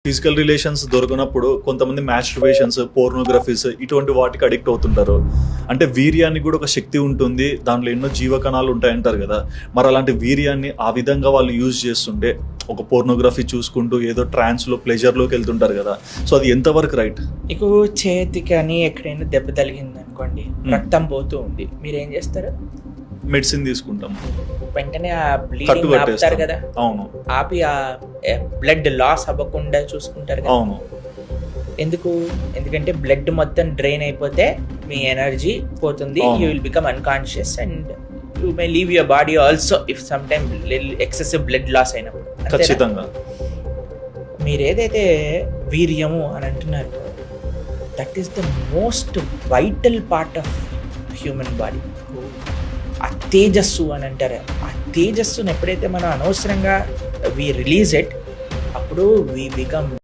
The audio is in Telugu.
ఫిజికల్ రిలేషన్స్ దొరికినప్పుడు కొంతమంది మాస్టర్బేషన్స్, పోర్నోగ్రఫీస్ ఇటువంటి వాటికి అడిక్ట్ అవుతుంటారు. అంటే వీర్యానికి కూడా ఒక శక్తి ఉంటుంది, దాంట్లో ఎన్నో జీవకణాలు ఉంటాయంటారు కదా. మరి అలాంటి వీర్యాన్ని ఆ విధంగా వాళ్ళు యూజ్ చేస్తుంటే ఒక పోర్నోగ్రఫీ చూసుకుంటూ ఏదో ట్రాన్స్లో ప్లెజర్లోకి వెళ్తుంటారు కదా. సో అది ఎంతవరకు రైట్? మీకు చేతికి అని ఎక్కడైనా దెబ్బ తగిలింది అనుకోండి, రక్తం పోతూ ఉంది, మీరు ఏం చేస్తారు? మెడిసిన్ తీసుకుంటాం, వెంటనే ఆ కట్టు బ్లీడింగ్ ఆపుతారు కట్టేస్తాం. కదా, అవును ఆపి ఆ బ్లడ్ లాస్ అవ్వకుండా చూసుకుంటారు కదా. అవును ఎందుకంటే బ్లడ్ మొత్తం డ్రైన్ అయిపోతే మీ ఎనర్జీ పోతుంది, అవును. You will become unconscious and you may leave your body also if some time excessive blood loss అయినప్పుడు. అంతేనా? ఖచ్చితంగా. మీరు ఏదైతే వీర్యము అని అంటున్నారు, that is the most vital part of human body. ఆ తేజస్సు అని అంటారు, ఆ తేజస్సును ఎప్పుడైతే మనం అనవసరంగా వి రిలీజ్ ఇట్, అప్పుడు వి బికమ్